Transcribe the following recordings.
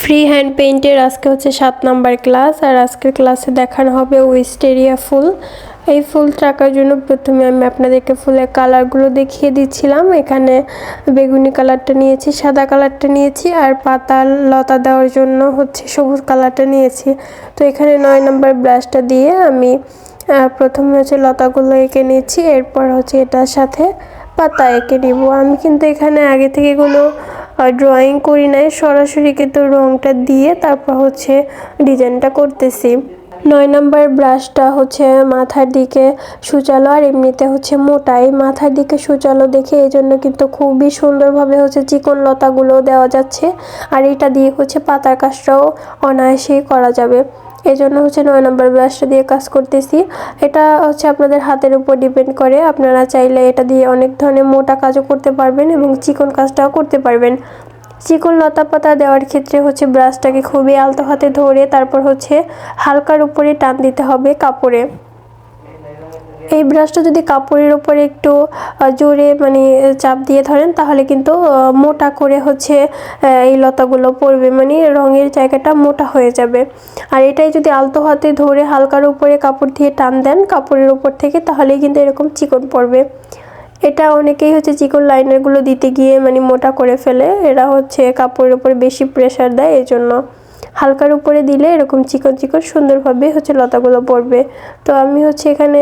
Free hand পেইন্টের আজকে হচ্ছে 7 number class. আর আজকের ক্লাসে দেখানো হবে উইস্টেরিয়া ফুল। এই ফুলটা আঁকার জন্য প্রথমে আমি আপনাদেরকে ফুলের কালারগুলো দেখিয়ে দিচ্ছিলাম। এখানে বেগুনি কালারটা নিয়েছি, সাদা কালারটা নিয়েছি, আর পাতা লতা দেওয়ার জন্য হচ্ছে সবুজ কালারটা নিয়েছি। তো এখানে 9 নাম্বার ব্রাশটা দিয়ে আমি প্রথমে হচ্ছে লতাগুলো এঁকে নিচ্ছি, এরপর হচ্ছে এটার সাথে পাতা এঁকে নিব। আমি কিন্তু এখানে আগে থেকে কোনো ড্রয়িং করি নাই, সরাসরি কিন্তু রংটা দিয়ে তারপর হচ্ছে ডিজাইনটা করতেছি। 9 নাম্বার ব্রাশটা হচ্ছে মাথার দিকে সুচালো আর এমনিতে হচ্ছে মোটাই, মাথার দিকে সুচালো দেখে এই জন্য কিন্তু খুবই সুন্দরভাবে হচ্ছে চিকন লতাগুলো দেওয়া যাচ্ছে। আর এটা দিয়ে হচ্ছে পাতার কাজটাও অনায়াসেই করা যাবে, এই জন্য হচ্ছে 9 নম্বর ব্রাশটা দিয়ে কাজ করতেছি। এটা হচ্ছে আপনাদের হাতের উপর ডিপেন্ড করে, আপনারা চাইলে এটা দিয়ে অনেক ধরনের মোটা কাজও করতে পারবেন এবং চিকন কাজটাও করতে পারবেন। চিকন লতা পাতা দেওয়ার ক্ষেত্রে হচ্ছে ব্রাশটাকে খুবই আলতো হাতে ধরে তারপর হচ্ছে হালকার উপরে টান দিতে হবে কাপড়ে। এই ব্রাশটা যদি কাপড়ের উপরে একটু জোরে চাপ দিয়ে ধরেন তাহলে কিন্তু মোটা করে হচ্ছে এই লতাগুলো পড়বে, রঙের জায়গাটা মোটা হয়ে যাবে। আর এটাই যদি আলতো হাতে ধরে হালকার উপরে কাপড় দিয়ে টান দেন কাপড়ের উপর থেকে, তাহলেই কিন্তু এরকম চিকন পড়বে। এটা অনেকেই হচ্ছে চিকন লাইনারগুলো দিতে গিয়ে মোটা করে ফেলে, এরা হচ্ছে কাপড়ের উপরে বেশি প্রেসার দেয়, এই জন্য হালকার উপরে দিলে এরকম চিকন চিকন সুন্দরভাবে হচ্ছে লতাগুলো পড়বে। তো আমি হচ্ছে এখানে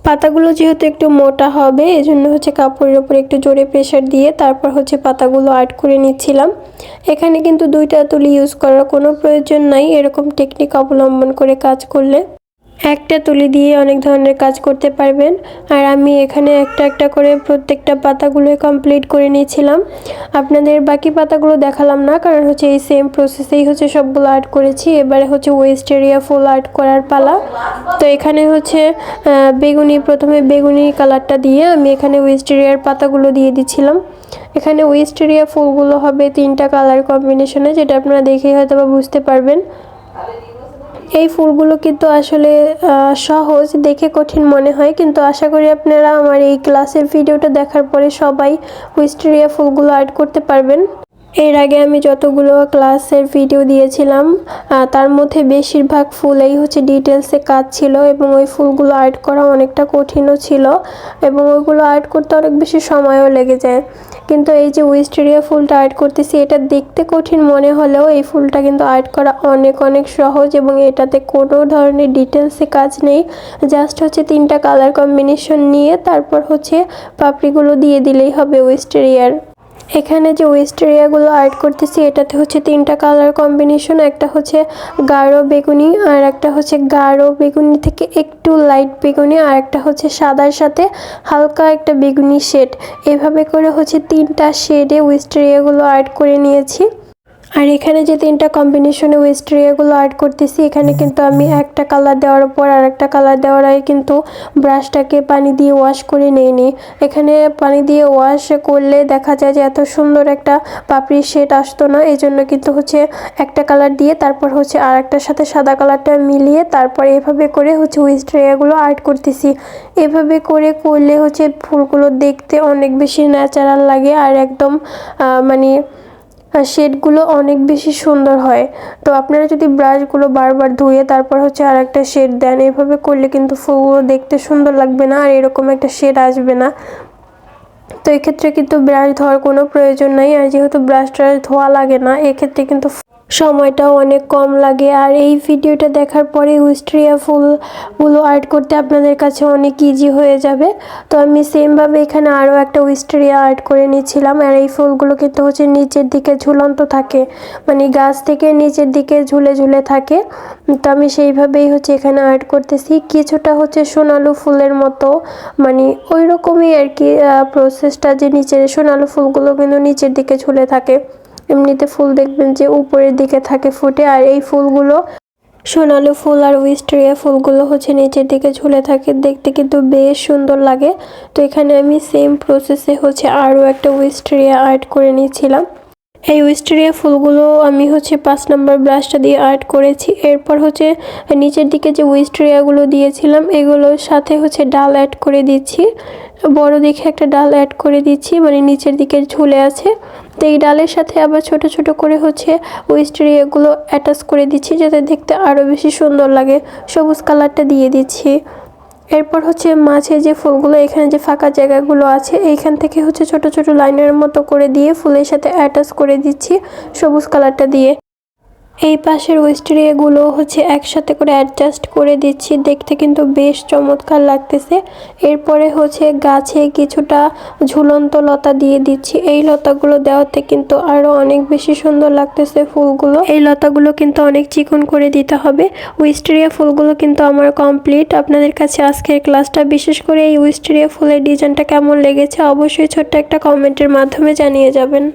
পাতাগুলো যেহেতু একটু মোটা হবে এজন্য হচ্ছে কাপড়ের উপরে একটু জোরে প্রেসার দিয়ে তারপর হচ্ছে পাতাগুলো আর্ট করে নিচ্ছিলাম। এখানে কিন্তু 2টা তুলি ইউজ করার কোনো প্রয়োজন নাই, এরকম টেকনিক অবলম্বন করে কাজ করলে একটা তুলি দিয়ে অনেক ধরনের কাজ করতে পারবেন। আর আমি এখানে একটা একটা করে প্রত্যেকটা পাতাগুলো কমপ্লিট করে নিয়েছিলাম। আপনাদের বাকি পাতাগুলো দেখালাম না, কারণ হচ্ছে এই সেম প্রসেসেই হচ্ছে সবগুলো আর্ট করেছি। এবারে হচ্ছে ওয়েস্টেরিয়া ফুল আর্ট করার পালা। তো এখানে হচ্ছে প্রথমে বেগুনি কালারটা দিয়ে আমি এখানে ওয়েস্টেরিয়ার পাতাগুলো দিয়ে দিচ্ছিলাম। এখানে ওয়েস্টেরিয়া ফুলগুলো হবে 3টা কালার কম্বিনেশনে, যেটা আপনারা দেখেই হয়তো বা বুঝতে পারবেন। এই ফুলগুলো কিন্তু আসলে সহজ, দেখে কঠিন মনে হয়, কিন্তু আশা করি আপনারা আমার এই ক্লাসের ভিডিওটা দেখার পরে সবাই উইস্টেরিয়া ফুলগুলো আর্ট করতে পারবেন। এর আগে আমি যতগুলো ক্লাসের ভিডিও দিয়েছিলাম তার মধ্যে বেশিরভাগ ফুলেই হচ্ছে ডিটেলসে কাজ ছিল এবং ওই ফুলগুলো আর্ট করা অনেকটা কঠিনও ছিল এবং ওইগুলো আর্ট করতে অনেক বেশি সময়ও লেগে যায়। কিন্তু এই যে উইস্টেরিয়া ফুলটা আর্ট করতেছি, এটা দেখতে কঠিন মনে হলেও এই ফুলটা কিন্তু আর্ট করা অনেক অনেক সহজ এবং এটাতে কোনো ধরনের ডিটেলসে কাজ নেই। জাস্ট হচ্ছে 3টা কালার কম্বিনেশন নিয়ে তারপর হচ্ছে পাপড়িগুলো দিয়ে দিলেই হবে উইস্টেরিয়ার। এখানে যে উইস্টেরিয়াগুলো আর্ট করতেছি এটাতে হচ্ছে 3টা কালার কম্বিনেশন, একটা হচ্ছে গাঢ় বেগুনি, আর একটা হচ্ছে গাঢ় বেগুনি থেকে একটু লাইট বেগুনি, আর একটা হচ্ছে সাদার সাথে হালকা একটা বেগুনি শেড। এভাবে করে হচ্ছে 3টা শেডে উইস্টেরিয়াগুলো আর্ট করে নিয়েছি। আর এখানে যে 3টা কম্বিনেশনে উইস্টেরিয়াগুলো আর্ট করতেছি, এখানে কিন্তু আমি একটা কালার দেওয়ার পর আর একটা কালার দেওয়ার আগে কিন্তু ব্রাশটাকে পানি দিয়ে ওয়াশ করে নিইনি। এখানে পানি দিয়ে ওয়াশ করলে দেখা যায় যে এত সুন্দর একটা পাপড়ির শেড আসতো না, এই জন্য কিন্তু হচ্ছে একটা কালার দিয়ে তারপর হচ্ছে আর একটার সাথে সাদা কালারটা মিলিয়ে তারপর এভাবে করে হচ্ছে উইস্টেরিয়াগুলো আর্ট করতেছি। এভাবে করে করলে হচ্ছে ফুলগুলো দেখতে অনেক বেশি ন্যাচারাল লাগে আর একদম শেডগুলো অনেক বেশি সুন্দর হয়। তো আপনারা যদি ব্রাশগুলো বারবার ধুয়ে তারপর হচ্ছে আর একটা শেড দেন, এভাবে করলে কিন্তু ফুলগুলো দেখতে সুন্দর লাগবে না আর এরকম একটা শেড আসবে না। তো এক্ষেত্রে কিন্তু ব্রাশ ধোয়ার কোনো প্রয়োজন নাই, আর যেহেতু ব্রাশটা ধোয়া লাগে না এক্ষেত্রে কিন্তু সময়টাও অনেক কম লাগে। আর এই ভিডিওটা দেখার পরে উইস্টেরিয়া ফুলগুলো আর্ট করতে আপনাদের কাছে অনেক ইজি হয়ে যাবে। তো আমি সেমভাবে এখানে আরও একটা উইস্টেরিয়া আর্ট করে নিয়েছিলাম। আর এই ফুলগুলো কিন্তু হচ্ছে নিচের দিকে ঝুলন্ত থাকে, গাছ থেকে নিচের দিকে ঝুলে ঝুলে থাকে। তো আমি সেইভাবেই হচ্ছে এখানে আর্ট করতেছি। কিছুটা হচ্ছে সোনালু ফুলের মতো ওই রকমই আর কি প্রসেসটা, যে নিচের সোনালু ফুলগুলো কিন্তু নিচের দিকে ঝুলে থাকে। এমনিতে ফুল দেখবেন যে উপরের দিকে থাকে ফুটে, আর এই ফুলগুলো সোনালু ফুল আর উইস্টেরিয়া ফুলগুলো হচ্ছে নিচের দিকে ঝুলে থাকে, দেখতে কিন্তু বেশ সুন্দর লাগে। তো এখানে আমি সেম প্রসেসে হচ্ছে আরও একটা উইস্টেরিয়া আর্ট করে নিয়েছিলাম। এই উইস্টেরিয়া ফুলগুলো আমি 5 নাম্বার ব্রাশটা দিয়ে আর্ট করেছি। এরপর নিচের দিকে যে উইস্টেরিয়াগুলো দিয়েছিলাম এগুলোর সাথে ডাল অ্যাড করে দিচ্ছি। বড় দেখে একটা ডাল অ্যাড করে দিচ্ছি, মানে নিচের দিকে ঝুলে আছে। তো এই ডালের সাথে আবার ছোট ছোট করে উইস্টেরিয়াগুলো অ্যাটাচ করে দিচ্ছি যাতে দেখতে আরও বেশি সুন্দর লাগে। সবুজ কালারটা দিয়ে দিচ্ছি। এরপর মাঝে যে ফুলগুলো, এখানে যে ফাঁকা জায়গাগুলো আছে এইখান থেকে ছোট ছোট লাইনের মতো করে দিয়ে ফুলের সাথে অ্যাটাচ করে দিচ্ছি সবুজ কালারটা দিয়ে। এই পাশের উইস্টেরিয়াগুলো একসাথে করে অ্যাডজাস্ট করে দিচ্ছি, দেখতে কিন্তু বেশ চমৎকার লাগতেছে। এরপরে গাছে কিছুটা ঝুলন্ত লতা দিয়ে দিচ্ছি। এই লতাগুলো দেওয়াতে কিন্তু আরও অনেক বেশি সুন্দর লাগতেছে ফুলগুলো। এই লতাগুলো কিন্তু অনেক চিকন করে দিতে হবে। উইস্টেরিয়া ফুলগুলো কিন্তু আমার কমপ্লিট। আপনাদের কাছে আজকের ক্লাসটা, বিশেষ করে এই উইস্টেরিয়া ফুলের ডিজাইনটা কেমন লেগেছে অবশ্যই ছোট্ট একটা কমেন্টের মাধ্যমে জানিয়ে যাবেন।